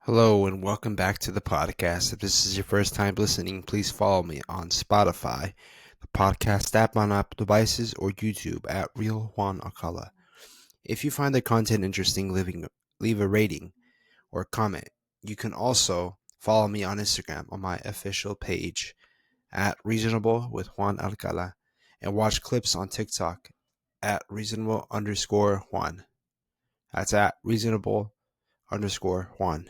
Hello and welcome back to the podcast. If this is your first time listening, please follow me on Spotify, the podcast app on Apple devices, or YouTube at Real Juan Alcala. If you find the content interesting, leave a rating or comment. You can also follow me on Instagram on my official page at Reasonable with Juan Alcala and watch clips on TikTok at reasonable_Juan. That's at reasonable_Juan.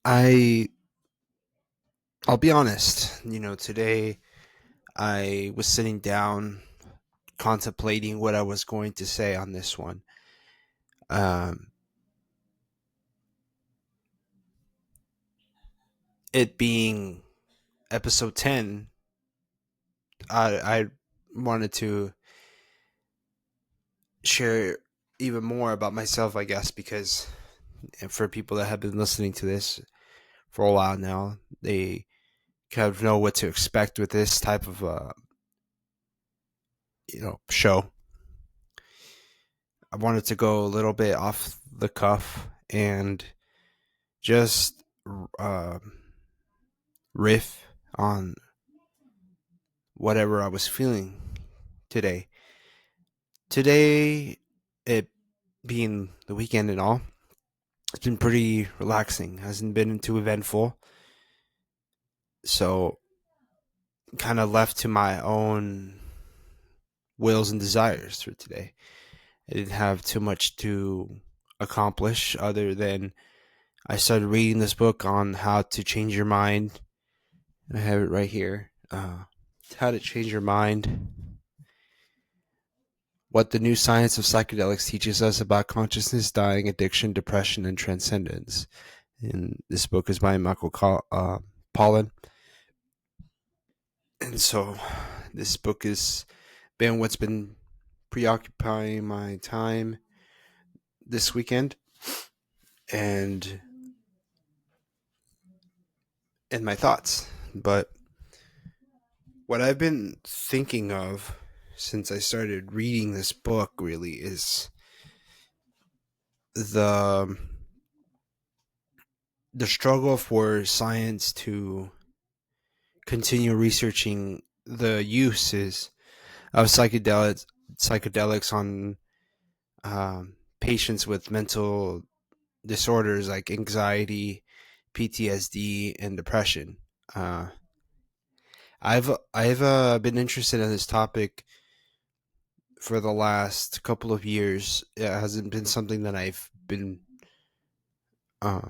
I I'll be honest, today I was sitting down contemplating what I was going to say on this one. Um, it being episode 10, I wanted to share even more about myself, I guess, because for people that have been listening to this for a while now, they kind of know what to expect with this type of show. I wanted to go a little bit off the cuff and just uh, riff on whatever I was feeling today. Today, it being the weekend and all, it's been pretty relaxing. Hasn't been too eventful. So, kind of left to my own wills and desires for today. I didn't have too much to accomplish other than I started reading this book on how to change your mind. And I have it right here. How to change your mind. What the new science of psychedelics teaches us about consciousness, dying, addiction, depression, and transcendence. And this book is by Michael Pollan. And so this book has been what's been preoccupying my time this weekend and my thoughts. But what I've been thinking of since I started reading this book really is the struggle for science to continue researching the uses of psychedelics on patients with mental disorders like anxiety, PTSD, and depression. Uh, I've been interested in this topic for the last couple of years. It hasn't been something that I've been uh,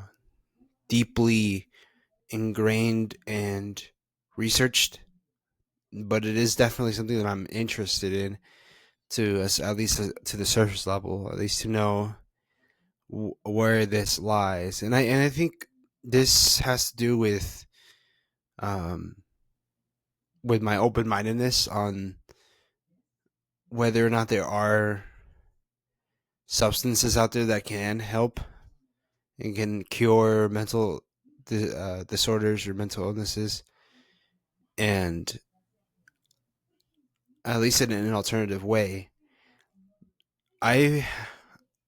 deeply ingrained and researched, but it is definitely something that I'm interested in to at least to the surface level, at least to know where this lies. And I think this has to do um with my open mindedness on whether or not there are substances out there that can help and can cure mental disorders or mental illnesses, and at least in an alternative way. I,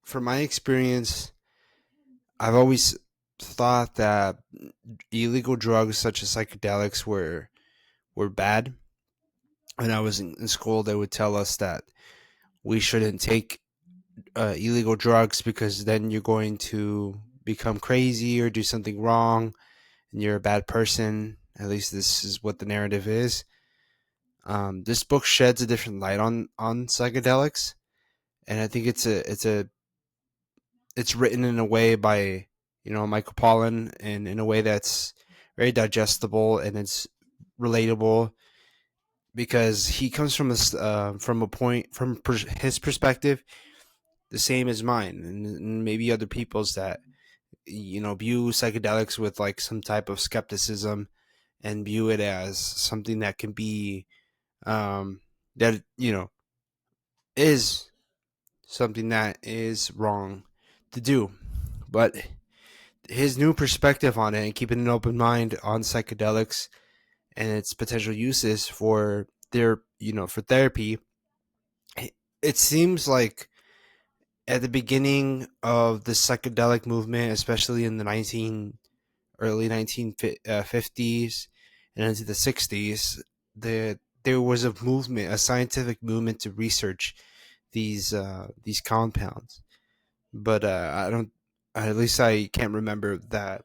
from my experience, I've always thought that illegal drugs such as psychedelics were bad. When I was in school, they would tell us that we shouldn't take illegal drugs because then you're going to become crazy or do something wrong and you're a bad person. At least this is what the narrative is. This book sheds a different light on psychedelics, and I think it's written in a way by Michael Pollan, and in a way that's very digestible and it's relatable because he comes from a point his perspective the same as mine and maybe other people's that view psychedelics with like some type of skepticism and view it as something that can be that is something that is wrong to do. But his new perspective on it and keeping an open mind on psychedelics and its potential uses for therapy, it seems like at the beginning of the psychedelic movement, especially in the early 1950s and into the 60s, there was a movement, a scientific movement to research these compounds. But I don't, at least I can't remember that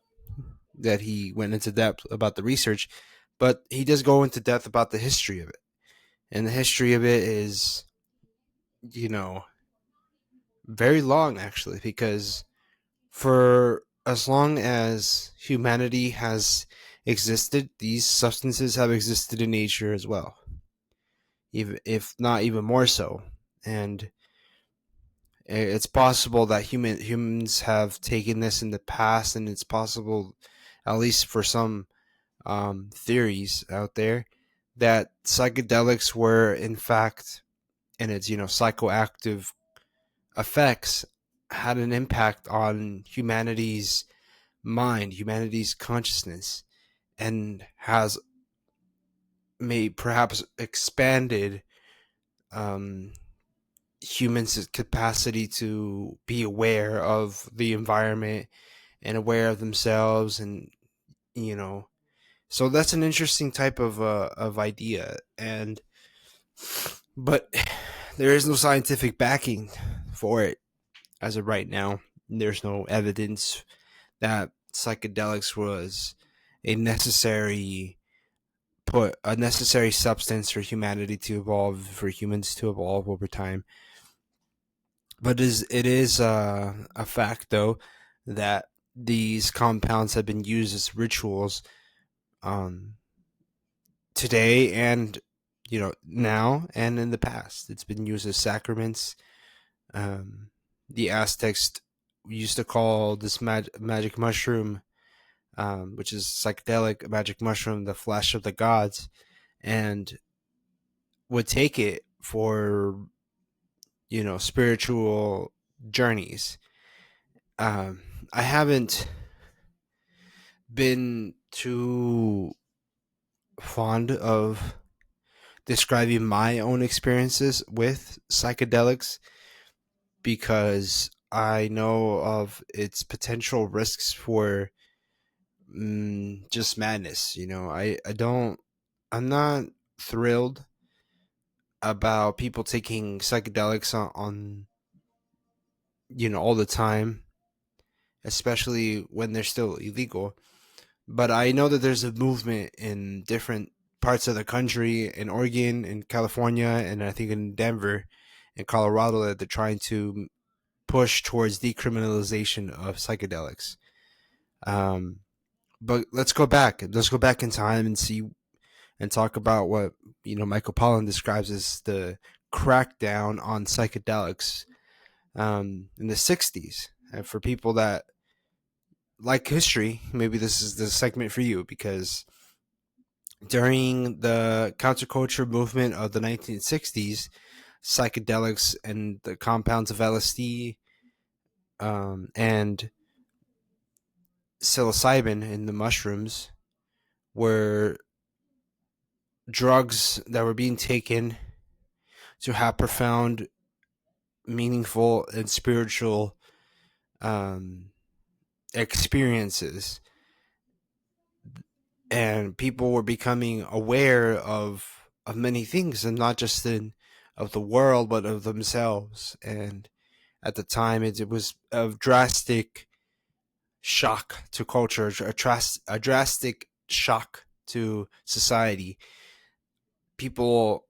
he went into depth about the research. But he does go into depth about the history of it, and the history of it is, you know, very long actually, because for as long as humanity has existed, these substances have existed in nature as well, even if not even more so. And it's possible that humans have taken this in the past, and it's possible, at least for some theories out there, that psychedelics were in fact, and its psychoactive effects had an impact on humanity's mind, humanity's consciousness, and has may perhaps expanded um, humans' capacity to be aware of the environment and aware of themselves, and you know, so that's an interesting type of idea, and but there is no scientific backing for it as of right now. There's no evidence that psychedelics was a necessary put a necessary substance for humanity to evolve, for humans to evolve over time. But it is a fact though that these compounds have been used as rituals um, today, and now and in the past. It's been used as sacraments. Um, the Aztecs used to call this magic mushroom, which is psychedelic magic mushroom, the flesh of the gods, and would take it for spiritual journeys. Um, I haven't been too fond of describing my own experiences with psychedelics because I know of its potential risks for just madness. I'm not thrilled about people taking psychedelics on all the time, especially when they're still illegal. But I know that there's a movement in different parts of the country, in Oregon, in California, and I think in Denver and Colorado, that they're trying to push towards decriminalization of psychedelics. Um, but let's go back. Let's go back in time and see and talk about what Michael Pollan describes as the crackdown on psychedelics in the '60s. And for people that like history, maybe this is the segment for you, because during the counterculture movement of the 1960s, psychedelics and the compounds of LSD and psilocybin in the mushrooms were drugs that were being taken to have profound, meaningful, and spiritual um, experiences. And people were becoming aware of many things, and not just of the world, but of themselves. And at the time, it was a drastic shock to culture, a drastic shock to society. People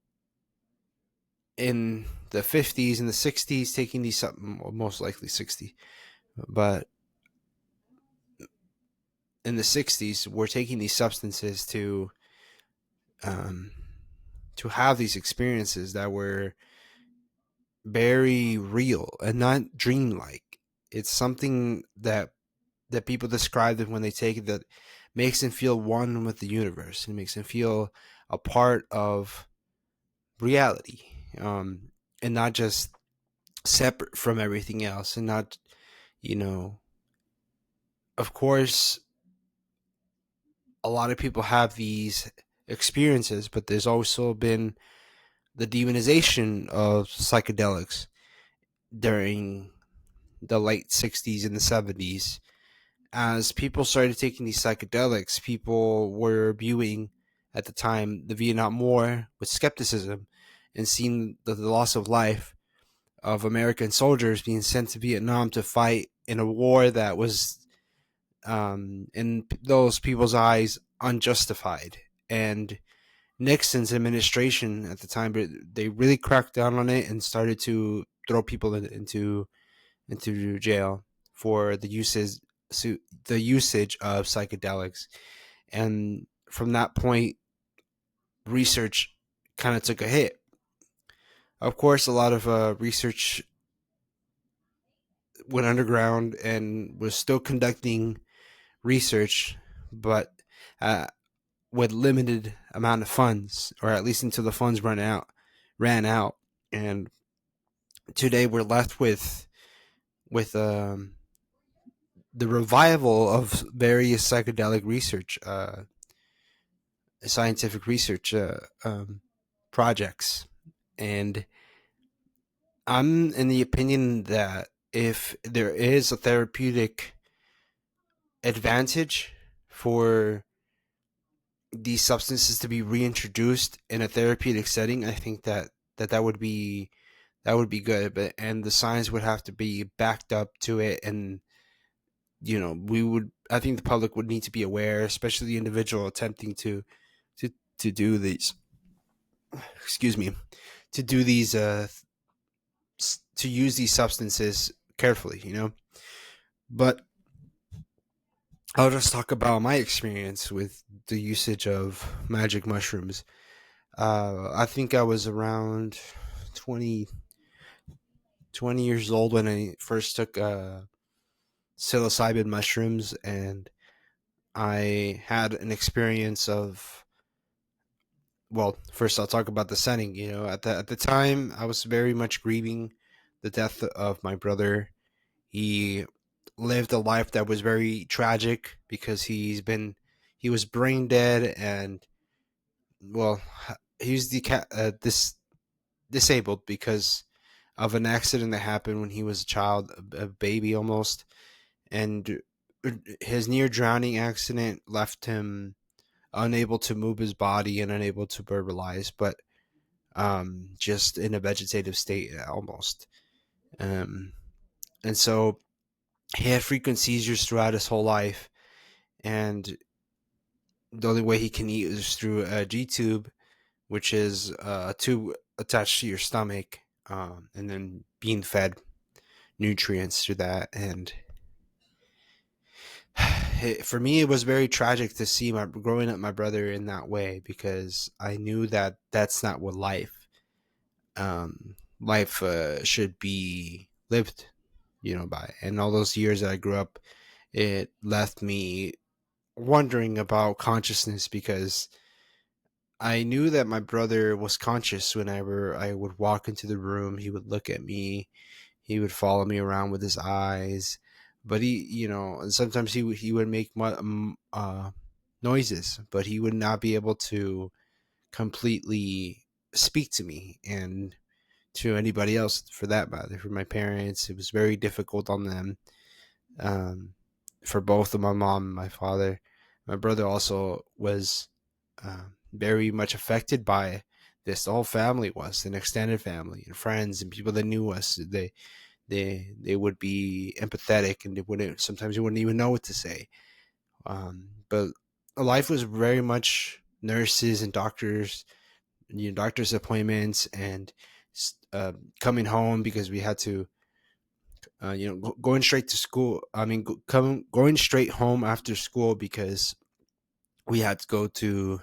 in the 50s and the 60s taking these, most likely 60, but in the 60s were taking these substances um, to have these experiences that were very real and not dreamlike. It's something that people describe that when they take it, that makes them feel one with the universe and makes them feel a part of reality, and not just separate from everything else, and not, you know, of course, a lot of people have these experiences, but there's also been the demonization of psychedelics during the late 60s and the 70s. As people started taking these psychedelics, people were viewing at the time the Vietnam War with skepticism and seeing the loss of life of American soldiers being sent to Vietnam to fight in a war that was, in those people's eyes, unjustified. And Nixon's administration at the time, they really cracked down on it and started to throw people into jail for the usage of psychedelics. And from that point, research kind of took a hit. Of course, a lot of research went underground and was still conducting research, but uh, with limited amount of funds, or at least until the funds ran out. And today we're left with the revival of various psychedelic research, scientific research projects. And I'm in the opinion that if there is a therapeutic advantage for these substances to be reintroduced in a therapeutic setting, I think that would be good. But and the science would have to be backed up to it, and I think the public would need to be aware, especially the individual attempting to to do these. Excuse me, to do these to use these substances carefully. But I'll just talk about my experience with the usage of magic mushrooms. I think I was around 20, 20 years old when I first took psilocybin mushrooms, and I had an experience of. Well, first I'll talk about the setting. At the time, I was very much grieving the death of my brother. He lived a life that was very tragic because he was brain dead, and well, he was disabled because of an accident that happened when he was a child, a baby almost. And his near drowning accident left him unable to move his body and unable to verbalize, but just in a vegetative state almost. Um, and so he had frequent seizures throughout his whole life, and the only way he can eat is through a G tube, which is a tube attached to your stomach, and then being fed nutrients through that. And for me, it was very tragic to see my growing up my brother in that way, because I knew that that's not what life should be lived, by. And all those years that I grew up, it left me wondering about consciousness, because I knew that my brother was conscious whenever I would walk into the room. He would look at me, he would follow me around with his eyes, but and sometimes he would make noises, but he would not be able to completely speak to me, and to anybody else for that matter. For my parents, it was very difficult on them. Um, for both of my mom and my father, my brother also was very much affected by this. The whole family was, an extended family and friends and people that knew us. They would be empathetic, and sometimes they wouldn't even know what to say. But life was very much nurses and doctors, doctor's appointments, and coming home because we had to, going straight to school. I mean, going straight home after school because we had to go to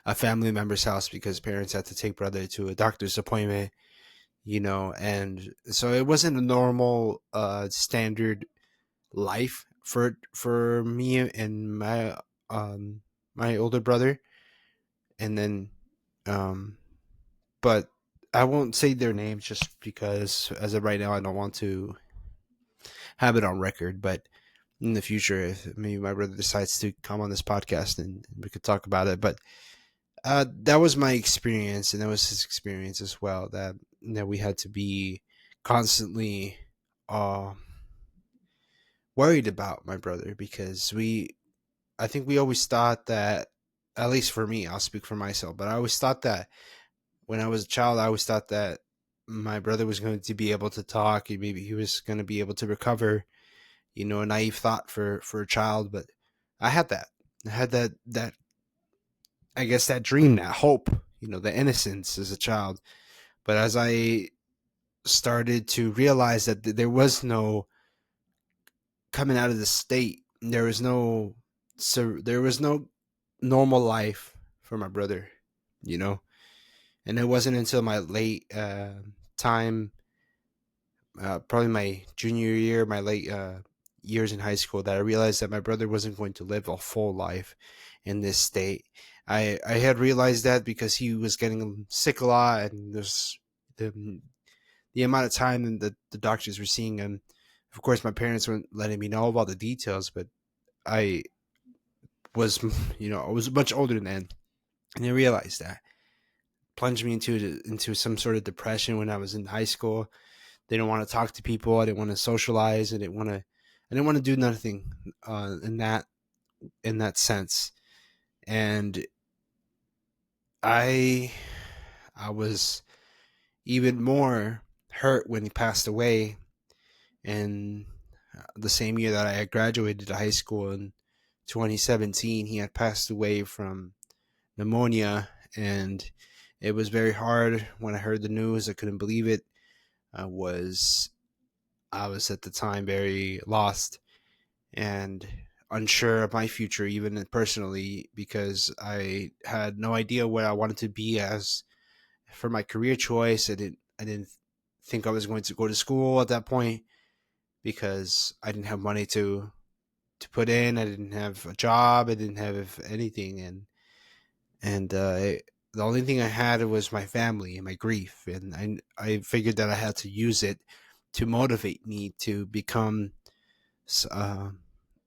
a family member's house because parents had to take brother to a doctor's appointment. And so it wasn't a normal, standard life for me and my older brother. And then, um, but I won't say their names just because as of right now I don't want to have it on record. But in the future, if maybe my brother decides to come on this podcast, and we could talk about it. But that was my experience, and that was his experience as well. That we had to be constantly worried about my brother because I think we always thought that, at least for me, I'll speak for myself, but I always thought that when I was a child, I always thought that my brother was going to be able to talk, and maybe he was going to be able to recover. A naive thought for a child, but I had that. I had that I guess that dream, that hope, the innocence as a child. But as I started to realize that there was no coming out of the state, there was no normal life for my brother, you know. And it wasn't until my late time, probably my junior year, my late years in high school, that I realized that my brother wasn't going to live a full life in this state. I had realized that because he was getting sick a lot, and the amount of time that the doctors were seeing him. Of course, my parents weren't letting me know about the details, but I was, I was much older then, and I realized that plunged me into some sort of depression when I was in high school. Didn't want to talk to people. I didn't want to socialize. I didn't want to do nothing in that sense. And I I was even more hurt when he passed away. And the same year that I had graduated high school in 2017, he had passed away from pneumonia, and it was very hard when I heard the news. I couldn't believe it. I was I was at the time very lost and unsure of my future, even personally, because I had no idea what I wanted to be as for my career choice. I didn't think I was going to go to school at that point because I didn't have money to put in. I didn't have a job. I didn't have anything, and the only thing I had was my family and my grief, and I figured that I had to use it to motivate me to become uh,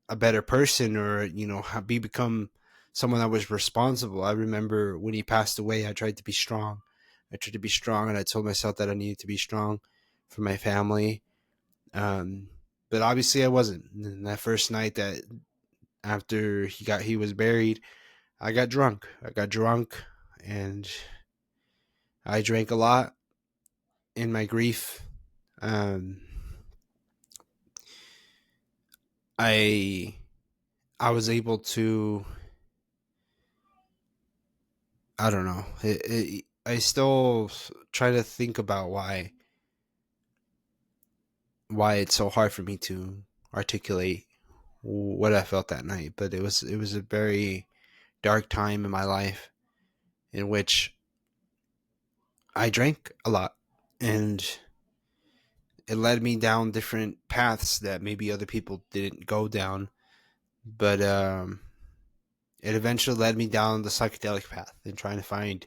a better person, or become someone that was responsible. I remember when he passed away, I tried to be strong. I tried to be strong, and I told myself that I needed to be strong for my family. Um, but obviously, I wasn't. And that first night that after he was buried, I got drunk. And I drank a lot in my grief. Um, I I was able to, I don't know. I still try to think about why it's so hard for me to articulate what I felt that night. But it was a very dark time in my life in which I drank a lot, and it led me down different paths that maybe other people didn't go down. But it eventually led me down the psychedelic path and trying to find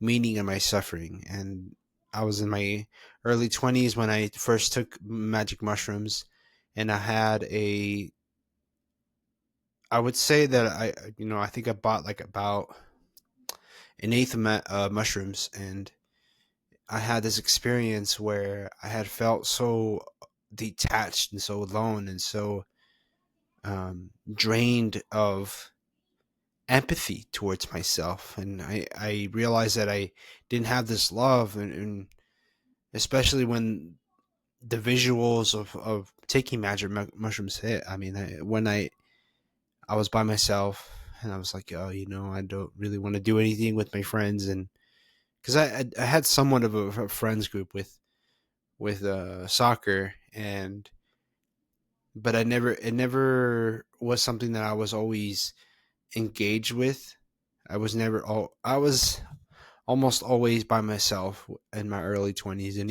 meaning in my suffering. And I was in my early 20s when I first took magic mushrooms, and I would say that I think I bought like about an eighth of mushrooms, and I had this experience where I had felt so detached and so alone and so drained of empathy towards myself. And I realized that I didn't have this love, and especially when the visuals of taking magic mushrooms hit. I mean, when I was by myself, and I was like, oh, I don't really want to do anything with my friends. And because I had somewhat of a friends group with soccer, and but it never was something that I was always engaged with. I was almost always by myself in my early 20s, and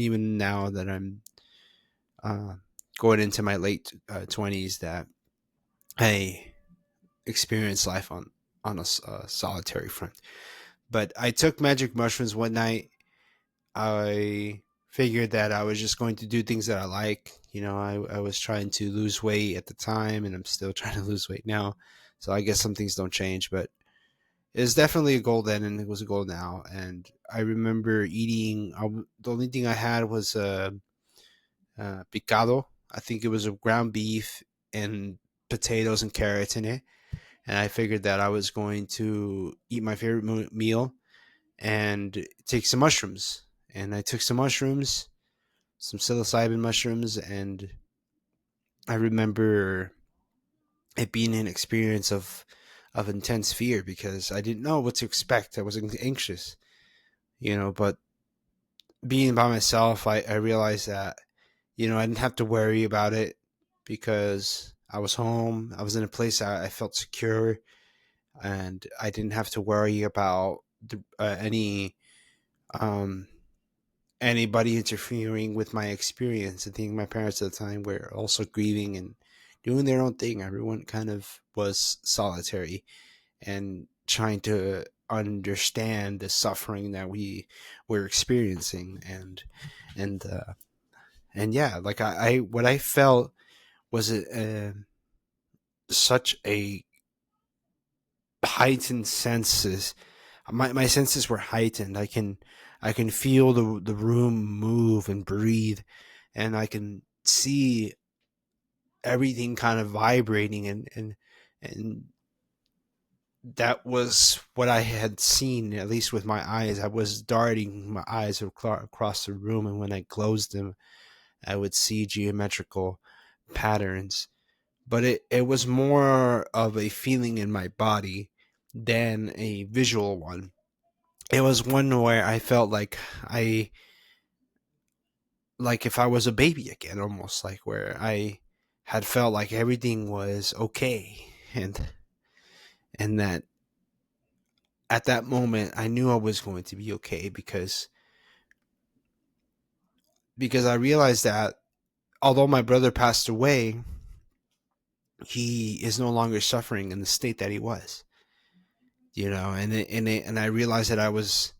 even now that I'm uh, going into my late 20s, that I experience life on a solitary front. But I took magic mushrooms one night. I figured that I was just going to do things that I like. I was trying to lose weight at the time, and I'm still trying to lose weight now. So I guess some things don't change, but it's definitely a goal then, and it was a goal now. And I remember eating. The only thing I had was picado. I think it was a ground beef and potatoes and carrots in it. And I figured that I was going to eat my favorite meal and take some mushrooms. And I took some mushrooms, some psilocybin mushrooms, and I remember it being an experience of intense fear because I didn't know what to expect. I was anxious, but being by myself, I realized that, I didn't have to worry about it because I was home. I was in a place I felt secure, and I didn't have to worry about um, anybody interfering with my experience. I think my parents at the time were also grieving and doing their own thing. Everyone kind of was solitary and trying to understand the suffering that we were experiencing, and and yeah, like I what I felt was such a heightened senses. My senses were heightened. I can feel the room move and breathe, and I can see everything kind of vibrating, and that was what I had seen, at least with my eyes. I was darting my eyes across the room, and when I closed them, I would see geometrical patterns. But it was more of a feeling in my body than a visual one. It was one where I felt I like if I was a baby again, almost like where I had felt like everything was okay, and that at that moment I knew I was going to be okay because I realized that although my brother passed away, he is no longer suffering in the state that he was. And I realized that I was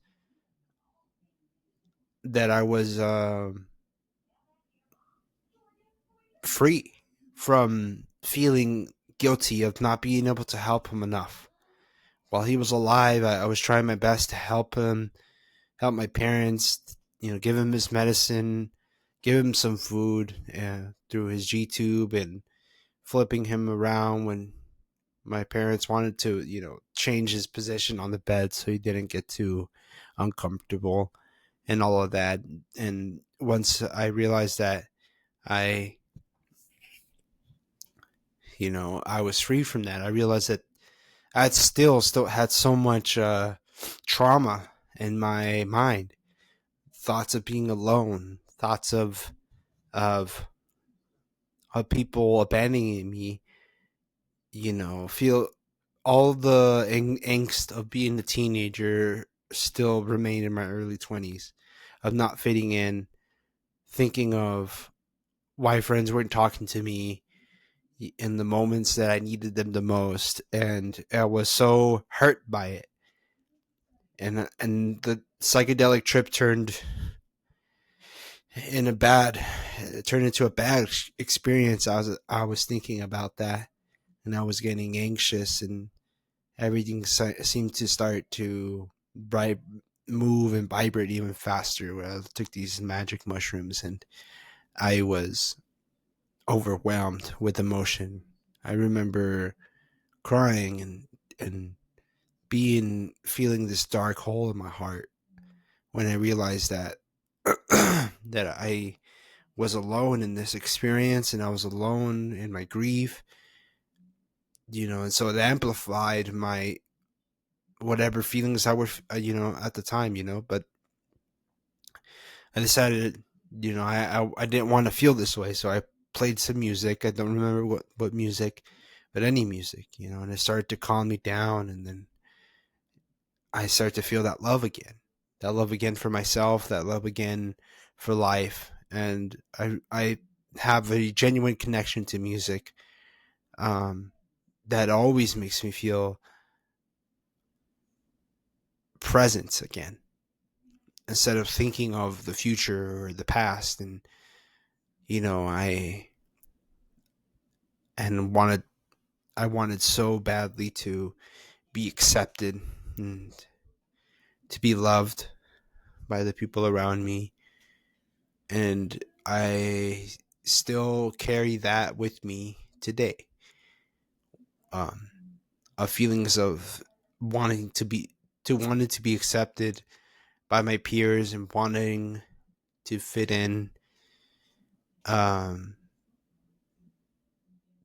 free from feeling guilty of not being able to help him enough. While he was alive, I was trying my best to help him, help my parents, give him his medicine, give him some food through his G tube, and flipping him around when my parents wanted to, change his position on the bed so he didn't get too uncomfortable and all of that. And once I realized that I, I was free from that, I realized that I still had so much trauma in my mind, thoughts of being alone, thoughts of of people abandoning me, feel all the angst of being a teenager still remain in my early 20s, of not fitting in, thinking of why friends weren't talking to me in the moments that I needed them the most, and I was so hurt by it. And the psychedelic trip turned into a bad experience. I was thinking about that, and I was getting anxious, and everything seemed to start to bright move and vibrate even faster. Where I took these magic mushrooms, and I was overwhelmed with emotion. I remember crying and being feeling this dark hole in my heart when I realized that that I was alone in this experience, and I was alone in my grief, and so it amplified my whatever feelings I were, at the time, but I decided, I didn't want to feel this way, so I played some music. I don't remember what music, but any music, and it started to calm me down, and then I started to feel that love again for myself, that love again for life, and I have a genuine connection to music, um, that always makes me feel present again instead of thinking of the future or the past. And I and wanted I wanted so badly to be accepted and to be loved by the people around me. And I still carry that with me today. Um, of feelings of wanting to be accepted by my peers and wanting to fit in, um,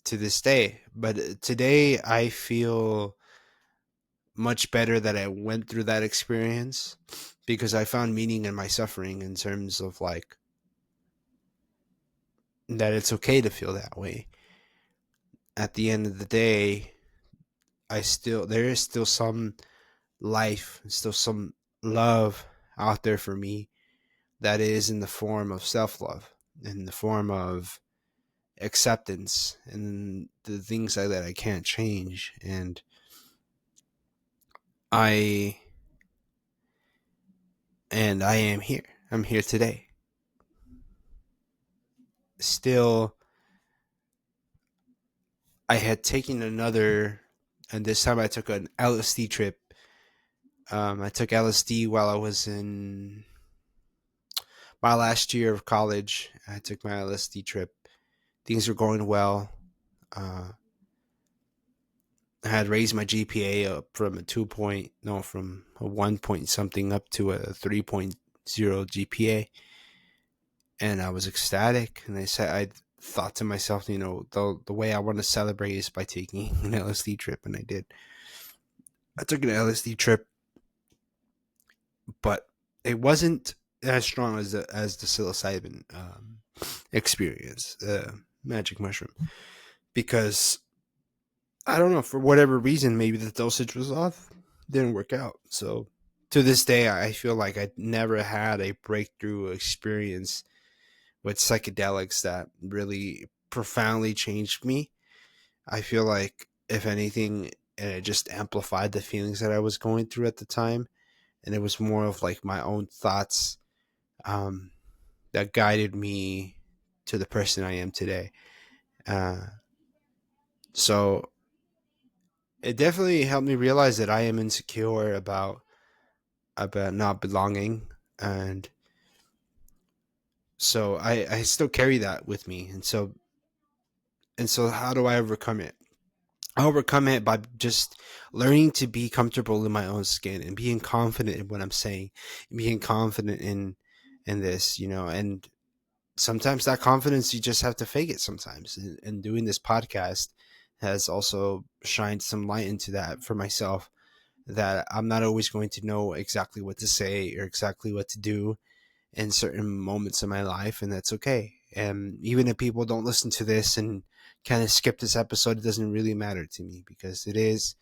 to this day. But today I feel much better that I went through that experience, because I found meaning in my suffering, in terms of like that it's okay to feel that way. At the end of the day, there is still some life, still some love out there for me, that is in the form of self-love, in the form of acceptance, and the things that I can't change. And I I am here. I'm here today. Still, I had taken another, and this time I took an LSD trip. I took LSD while I was in my last year of college. I took my LSD trip. Things were going well. Uh, I had raised my GPA up from from a 1 point something up to a 3.0 GPA. And I was ecstatic. And I thought to myself, the way I want to celebrate is by taking an LSD trip. And I did. I took an LSD trip, but it wasn't as strong as the psilocybin experience, magic mushroom, because I don't know, for whatever reason, maybe the dosage was off, didn't work out. So to this day, I feel like I never had a breakthrough experience with psychedelics that really profoundly changed me. I feel like, if anything, it just amplified the feelings that I was going through at the time, and it was more of like my own thoughts, um, that guided me to the person I am today. Uh, so it definitely helped me realize that I am insecure about not belonging, and so I still carry that with me. And so how do I overcome it? I overcome it by just learning to be comfortable in my own skin, and being confident in what I'm saying, and being confident in this, and sometimes that confidence, you just have to fake it sometimes. And doing this podcast has also shined some light into that for myself, that I'm not always going to know exactly what to say or exactly what to do in certain moments of my life, and that's okay. And even if people don't listen to this and kind of skip this episode, it doesn't really matter to me, because it is,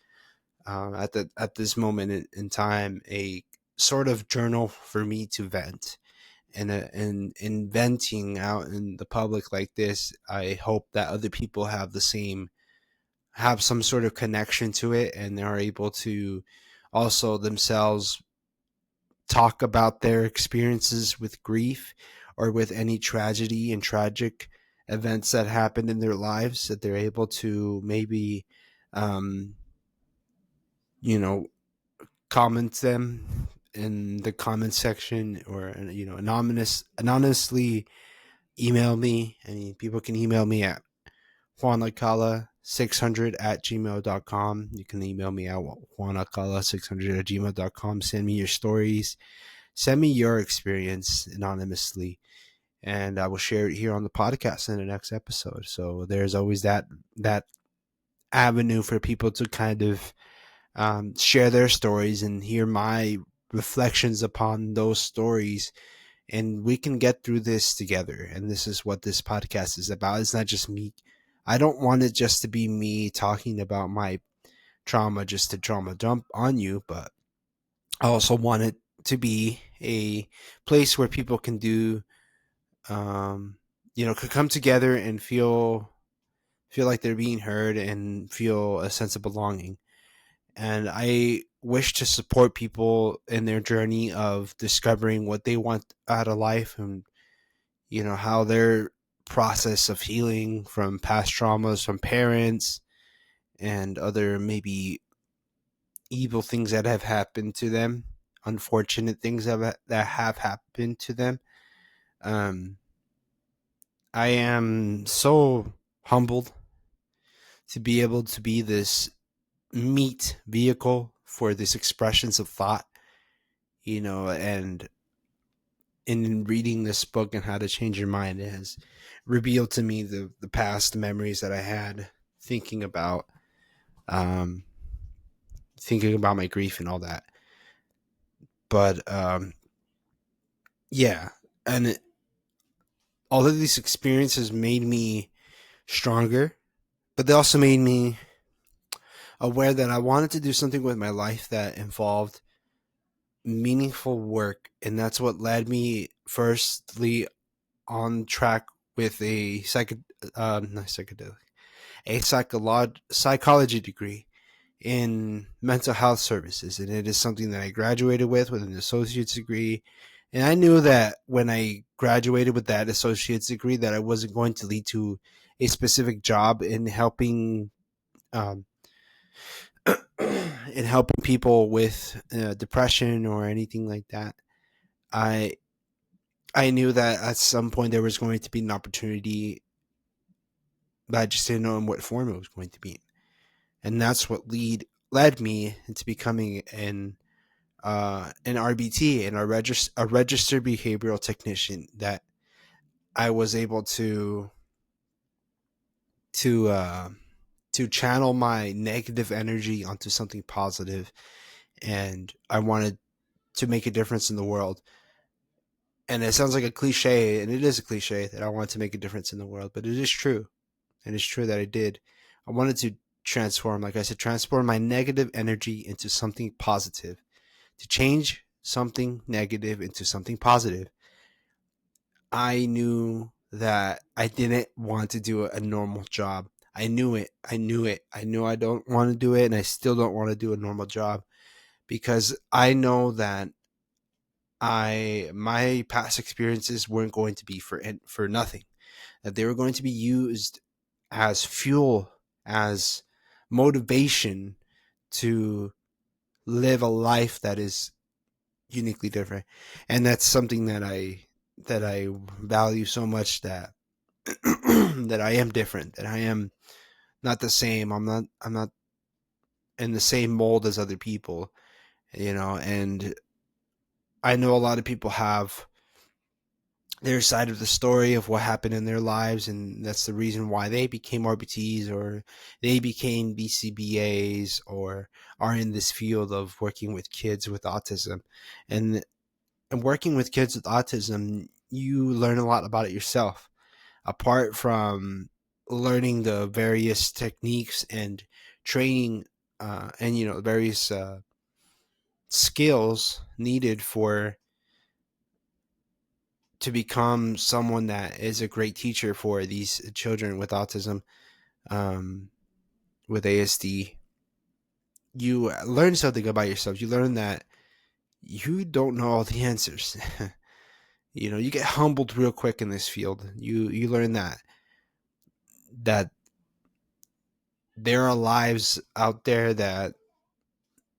at this moment in time, a sort of journal for me to vent. And venting out in the public like this, I hope that other people have some sort of connection to it, and are able to also themselves talk about their experiences with grief, or with any tragedy and tragic events that happened in their lives, that they're able to maybe, um, you know, comment them in the comment section, or anonymously email me. I mean, people can email me at Juan Alcala 600 at gmail.com. You can email me at Juan Alcala 600 at gmail.com. Send me your stories. Send me your experience anonymously, and I will share it here on the podcast in the next episode. So there's always that avenue for people to kind of, share their stories and hear my reflections upon those stories, and we can get through this together. And this is what this podcast is about. It's not just me. I don't want it just to be me talking about my trauma just to trauma dump on you, but I also want it to be a place where people can could come together and feel like they're being heard, and feel a sense of belonging. And I wish to support people in their journey of discovering what they want out of life, and how their process of healing from past traumas, from parents, and other maybe evil things that have happened to them, unfortunate things that have happened to them. um I am so humbled to be able to be this meat vehicle for these expressions of thought, and in reading this book and How to Change Your Mind, it has revealed to me the past memories that I had thinking about um, thinking about my grief and all that. But yeah, and all of these experiences made me stronger, but they also made me aware that I wanted to do something with my life that involved meaningful work, and that's what led me firstly on track with a not psychedelic, a psychology degree in mental health services, and it is something that I graduated with an associate's degree. And I knew that when I graduated with that associate's degree, that I wasn't going to lead to a specific job in helping um, in helping people with depression or anything like that. I I knew that at some point there was going to be an opportunity, but I just didn't know in what form it was going to be. And that's what led me into becoming an RBT, and a registered behavioral technician, that I was able to uh, to channel my negative energy onto something positive, and I wanted to make a difference in the world. And it sounds like a cliche, and it is a cliche that I want to make a difference in the world, but it is true, and it's true that I did. I wanted to transform, like I said, transform my negative energy into something positive, to change something negative into something positive. I knew that I didn't want to do a normal job. I knew it. I knew it. I knew I don't want to do it, and I still don't want to do a normal job, because I know that my past experiences weren't going to be for nothing. That they were going to be used as fuel, as motivation to live a life that is uniquely different. And that's something that I value so much, that that I am different, that I am not the same. I'm not in the same mold as other people, and I know a lot of people have their side of the story of what happened in their lives, and that's the reason why they became RBTs, or they became BCBAs, or are in this field of working with kids with autism. And and working with kids with autism, you learn a lot about it yourself, apart from learning the various techniques and training, and various skills needed for to become someone that is a great teacher for these children with autism, um, with ASD. You learn something about yourself. You learn that you don't know all the answers. You get humbled real quick in this field. You learn that there are lives out there that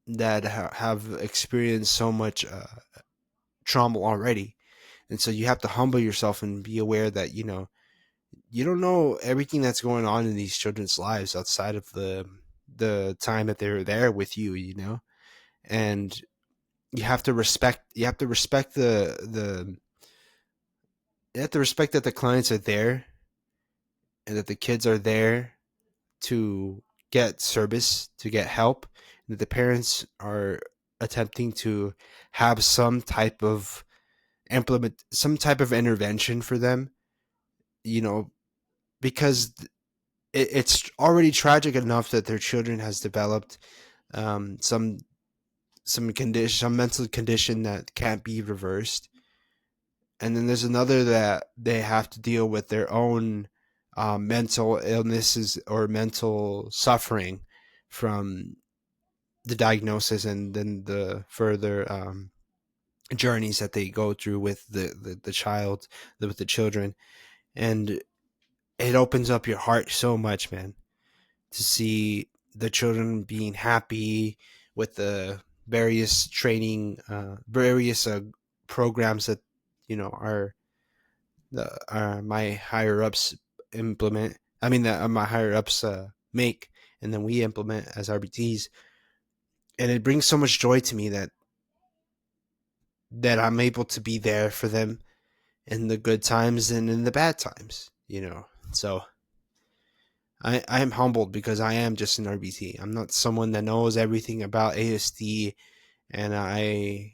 have experienced so much trauma already, and so you have to humble yourself and be aware that you don't know everything that's going on in these children's lives outside of the time that they're there with you, and you have to respect you have to respect that the clients are there, and that the kids are there to get service, to get help, and that the parents are attempting to have some type of intervention for them, you know, because it's already tragic enough that their children has developed some mental condition that can't be reversed, and then there's another that they have to deal with their own mental illnesses or mental suffering from the diagnosis, and then the further journeys that they go through with the child, with the children. And it opens up your heart so much, man, to see the children being happy with the various training, various programs that are my higher ups implement. I mean, my higher ups make, and then we implement as RBTs, and it brings so much joy to me that I'm able to be there for them in the good times and in the bad times. So I am humbled because I am just an RBT. I'm not someone that knows everything about ASD, and I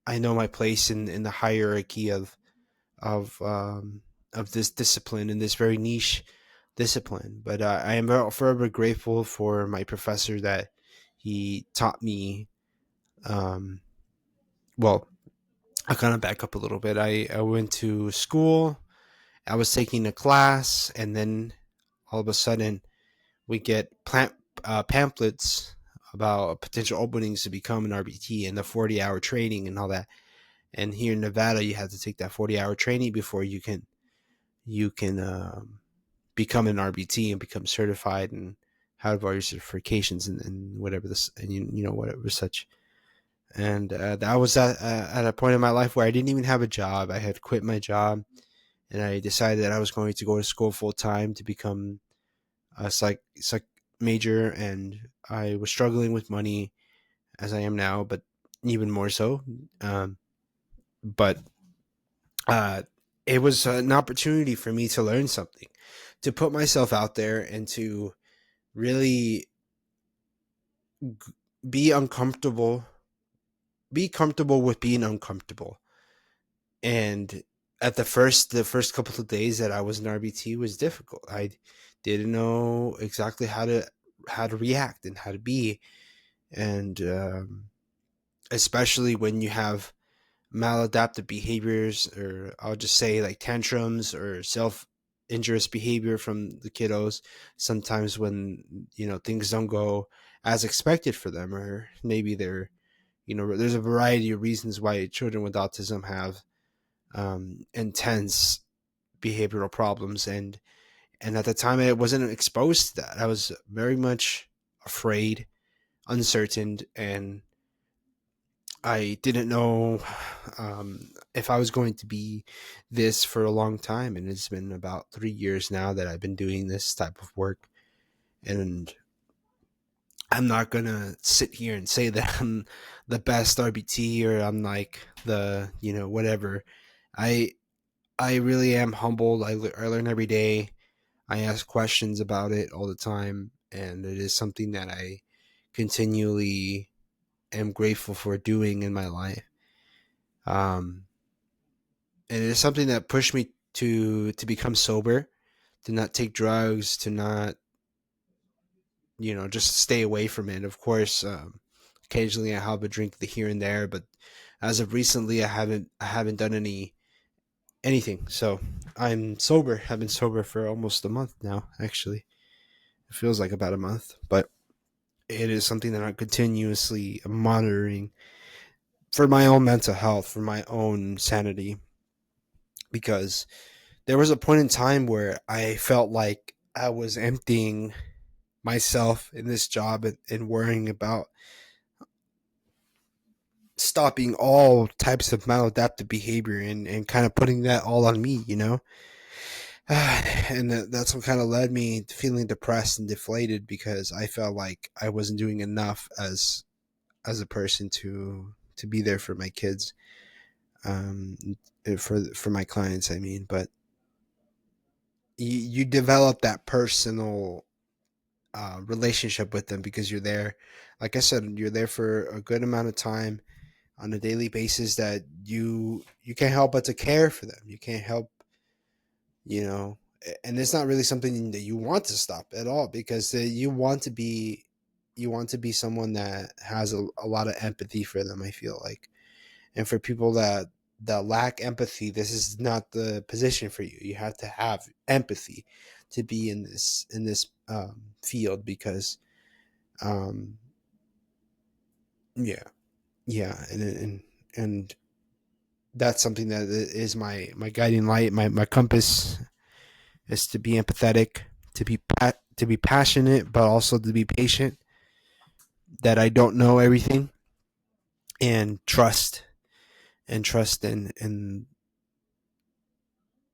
know my place in the hierarchy of um, of this discipline, in this very niche discipline. But I am forever grateful for my professor that he taught me. Um, well, I kind of back up a little bit. I went to school. I was taking a class, and then all of a sudden we get pamphlets about potential openings to become an RBT and the 40-hour training and all that. And here in Nevada, you have to take that 40-hour training before you can become an RBT and become certified and have all your certifications and whatever this and whatever such. And that was at a point in my life where I didn't even have a job. I had quit my job, and I decided that I was going to go to school full time to become a psych major. And I was struggling with money as I am now, but even more so. But uh, it was an opportunity for me to learn something, to put myself out there, and to really be uncomfortable, be comfortable with being uncomfortable. And at the first couple of days that I was in RBT was difficult. I didn't know exactly how to react and how to be, and especially when you have maladaptive behaviors, or I'll just say like tantrums or self injurious behavior from the kiddos. Sometimes when things don't go as expected for them, or maybe there's a variety of reasons why children with autism have intense behavioral problems. And at the time I wasn't exposed to that. I was very much afraid, uncertain, and I didn't know if I was going to be this for a long time. And it's been about 3 years now that I've been doing this type of work. And I'm not going to sit here and say that I'm the best RBT, or I'm like whatever. I, I really am humbled. I learn every day. I ask questions about it all the time. And it is something that I continually am grateful for doing in my life. Um, and it is something that pushed me to become sober, to not take drugs, to not just stay away from it. Of course, occasionally I have a drink here and there, but as of recently, I haven't done anything. So I'm sober. I've been sober for almost a month now. Actually, it feels like about a month, but it is something that I'm continuously monitoring for my own mental health, for my own sanity, because there was a point in time where I felt like I was emptying myself in this job, and worrying about stopping all types of maladaptive behavior, and kind of putting that all on me. And that's what kind of led me to feeling depressed and deflated, because I felt like I wasn't doing enough as a person to be there for my kids, um, for my clients, I mean. But you develop that personal relationship with them, because you're there, like I said, you're there for a good amount of time on a daily basis, that you can't help but to care for them. You can't help, you know and it's not really something that you want to stop at all, because you want to be someone that has a lot of empathy for them, I feel like. And for people that lack empathy, this is not the position for you. You have to have empathy to be in this field, because um yeah, yeah. And that's something that is my guiding light, my compass, is to be empathetic, to be passionate, but also to be patient, that I don't know everything, and trust in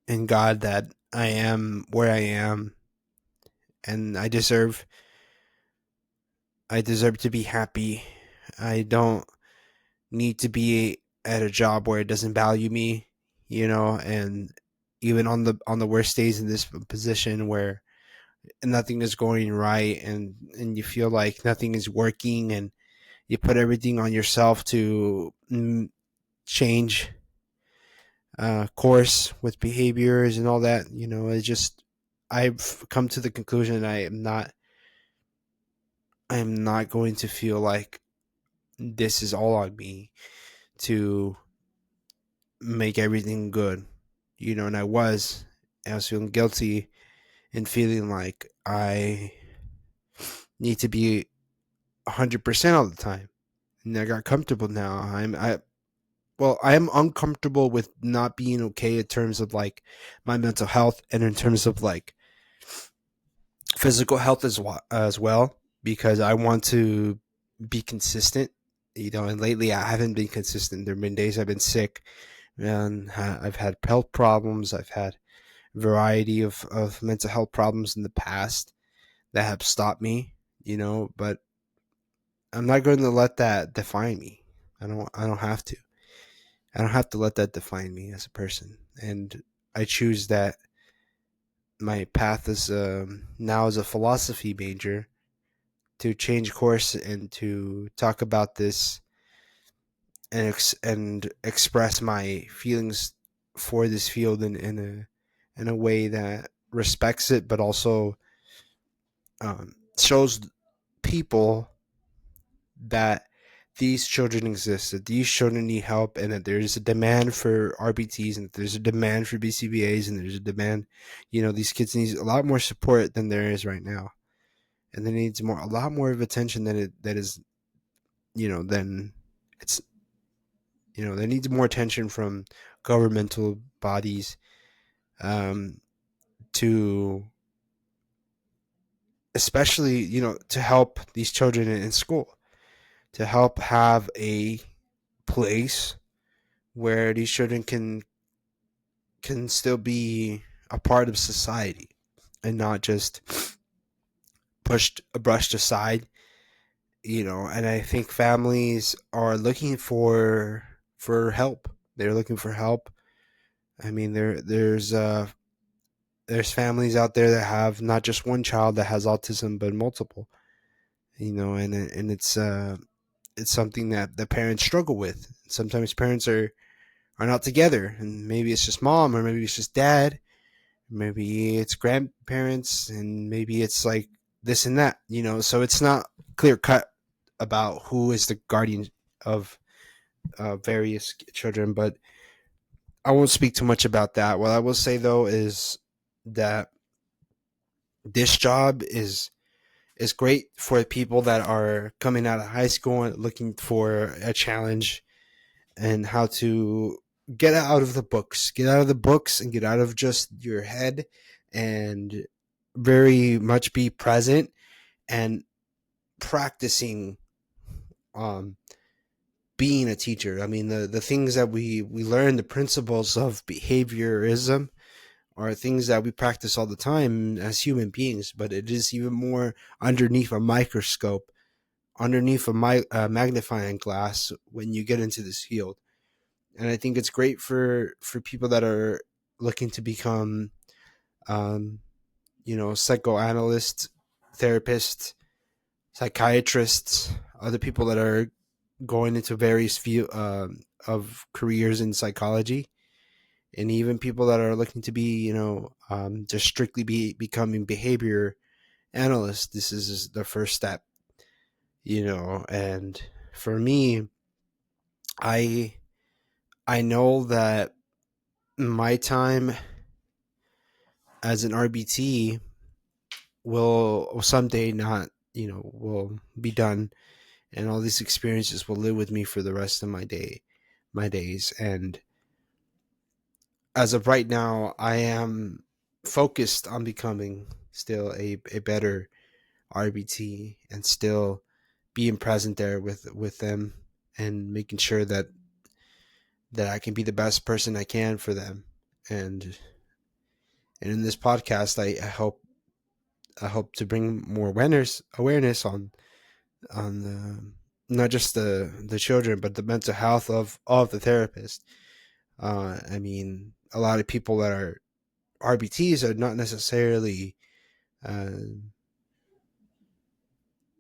in God that I am where I am, and I deserve to be happy. I don't need to be at a job where it doesn't value me, and even on the worst days in this position where nothing is going right, and you feel like nothing is working, and you put everything on yourself to change course with behaviors and all that. It's just I've come to the conclusion I am not going to feel like this is all on me to make everything good. And I was feeling guilty and feeling like I need to be 100% all the time. And I got comfortable now. I am uncomfortable with not being okay in terms of like my mental health and in terms of like physical health as well, because I want to be consistent. And lately I haven't been consistent. There have been days I've been sick, and I've had health problems. I've had a variety of mental health problems in the past that have stopped me, but I'm not going to let that define me. I don't have to. I don't have to let that define me as a person. And I choose that my path is now as a philosophy major to change course and to talk about this and express my feelings for this field in a way that respects it, but also shows people that these children exist, that these children need help, and that there's a demand for RBTs, and that there's a demand for BCBAs, and there's a demand. These kids need a lot more support than there is right now, and there needs a lot more of attention that is, than it's, there needs more attention from governmental bodies, um, to especially, to help these children in school, to help have a place where these children can still be a part of society and not just brushed aside. And I think families are looking for help. They're looking for help. I mean, there's families out there that have not just one child that has autism, but multiple. And it's something that the parents struggle with. Sometimes parents are not together, and maybe it's just mom, or maybe it's just dad, maybe it's grandparents, and maybe it's like this and that. So it's not clear cut about who is the guardian of various children. But I won't speak too much about that. What I will say though is that this job is great for people that are coming out of high school and looking for a challenge, and how to get out of the books and get out of just your head, and very much be present and practicing um, being a teacher. I mean, the things that we learn, the principles of behaviorism, are things that we practice all the time as human beings, but it is even more underneath a microscope, underneath a magnifying glass when you get into this field. And I think it's great for people that are looking to become, um, psychoanalysts, therapists, psychiatrists, other people that are going into various field of careers in psychology, and even people that are looking to be, just strictly becoming behavior analysts. This is the first step, and for me, I I know that my time as an RBT will someday not, will be done, and all these experiences will live with me for the rest of my days. And as of right now, I am focused on becoming still a better RBT, and still being present there with them, and making sure that I can be the best person I can for them. And And in this podcast, I hope to bring more awareness on not just the children, but the mental health of the therapist. I mean, a lot of people that are RBTs are not necessarily, uh,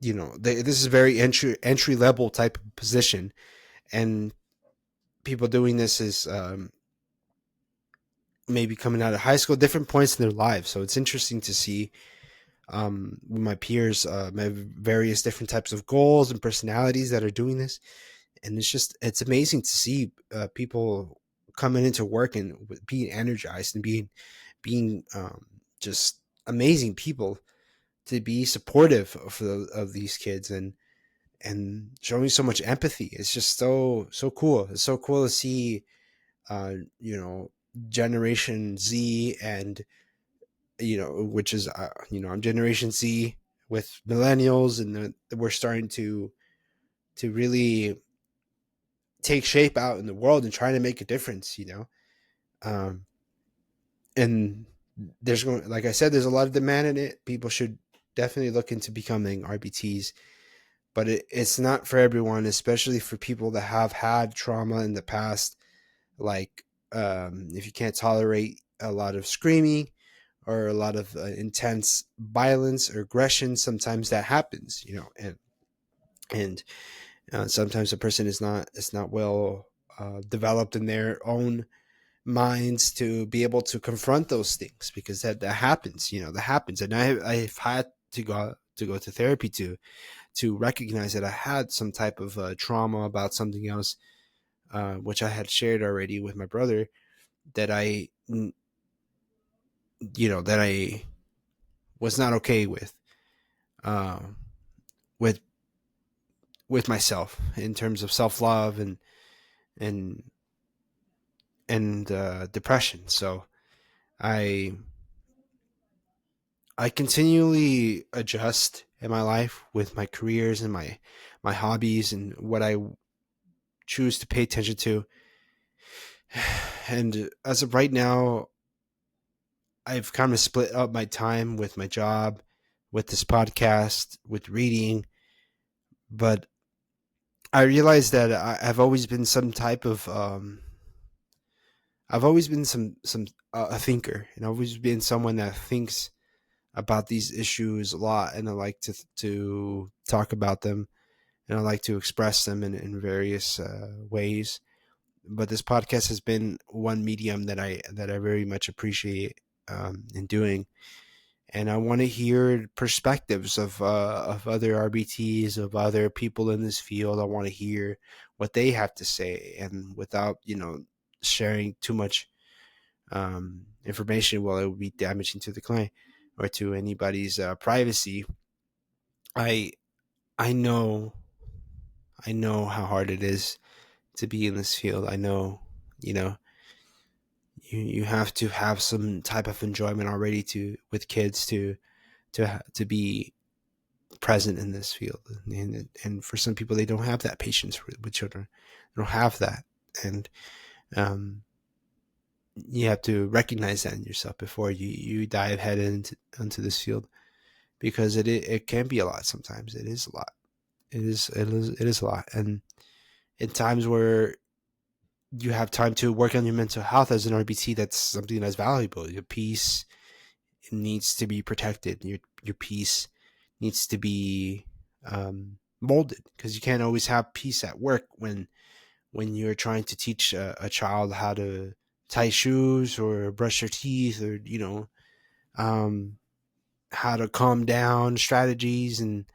this is a very entry level type of position, and people doing this is maybe coming out of high school, different points in their lives. So it's interesting to see my peers have various different types of goals and personalities that are doing this, and it's amazing to see people coming into work and being energized and being just amazing people to be supportive of these kids and showing so much empathy. It's just so cool. It's so cool to see uh, you know Generation Z, and which is I'm Generation Z with millennials, and we're starting to really take shape out in the world and trying to make a difference. Um, and there's going, like I said, there's a lot of demand in it. People should definitely look into becoming RBTs, but it's not for everyone, especially for people that have had trauma in the past. Like, if you can't tolerate a lot of screaming or a lot of intense violence or aggression, sometimes that happens, and sometimes a person is not well developed in their own minds to be able to confront those things, because that happens, that happens. And I've had to go to therapy to recognize that I had some type of trauma about something else, which I had shared already with my brother, that I was not okay uh, with with myself in terms of self love and depression. So I I continually adjust in my life with my careers and my hobbies and what I choose to pay attention to. And as of right now, I've kind of split up my time with my job, with this podcast, with reading, but I realized that I've always been some type of I've always been some a thinker, and I've always been someone that thinks about these issues a lot, and I like to talk about them, and I like to express them in various ways. But this podcast has been one medium that I very much appreciate in doing, and I want to hear perspectives of other RBTs, of other people in this field. I want to hear what they have to say, and without sharing too much information, well, it would be damaging to the client or to anybody's privacy. I I know I know how hard it is to be in this field. I know, you know, you have to have some type of enjoyment already to with kids to be present in this field, and for some people they don't have that patience with children. They don't have that, and um, you have to recognize that in yourself before you dive head into this field, because it can be a lot sometimes. It is a lot. It is a lot, and in times where you have time to work on your mental health as an RBT, that's something that's valuable. Your peace needs to be protected. Your peace needs to be molded, because you can't always have peace at work when you're trying to teach a child how to tie shoes or brush their teeth, or um, how to calm down, strategies, and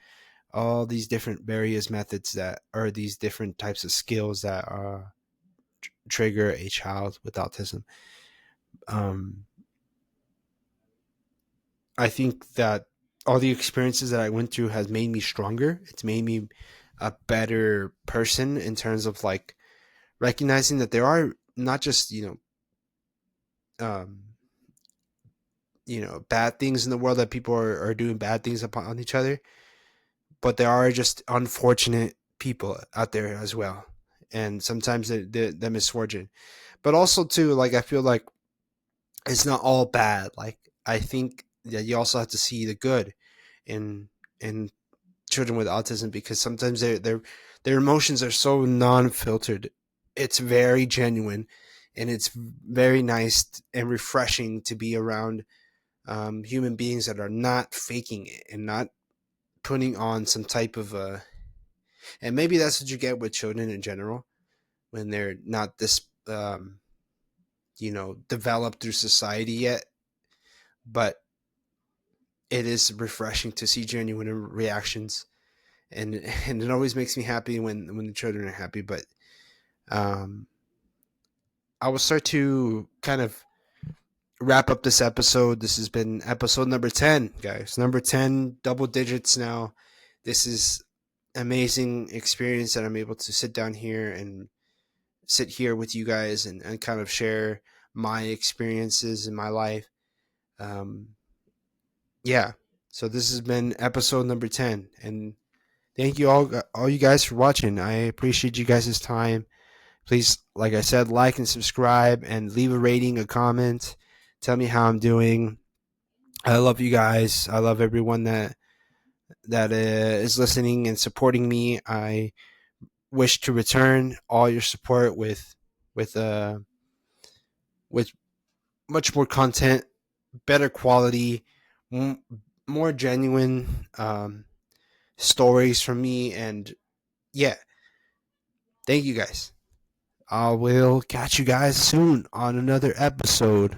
all these different various methods that are these different types of skills that trigger a child with autism. Um, I think that all the experiences that I went through has made me stronger. It's made me a better person in terms of like recognizing that there are not just um, bad things in the world, that people are doing bad things upon each other, but there are just unfortunate people out there as well, and sometimes the misfortune. But also too, like I feel like it's not all bad. Like, I think that you also have to see the good in in children with autism, because sometimes their emotions are so non-filtered. It's very genuine, and it's very nice and refreshing to be around human beings that are not faking it and not putting on some type of and maybe that's what you get with children in general, when they're not this developed through society yet. But it is refreshing to see genuine reactions, and and it always makes me happy when the children are happy. But um I will start to kind of wrap up this episode. This has been episode number 10, guys. Number 10, double digits now. This is amazing experience that I'm able to sit down here and sit here with you guys, and kind of share my experiences in my life. Um, yeah. So this has been episode number 10, and thank you all you guys for watching. I appreciate you guys' time. Please, like I said, like and subscribe and leave a rating, a comment. Tell me how I'm doing. I love you guys. I love everyone that is listening and supporting me. I wish to return all your support with uh with much more content, better quality, m- more genuine stories from me. And yeah, thank you guys. I will catch you guys soon on another episode.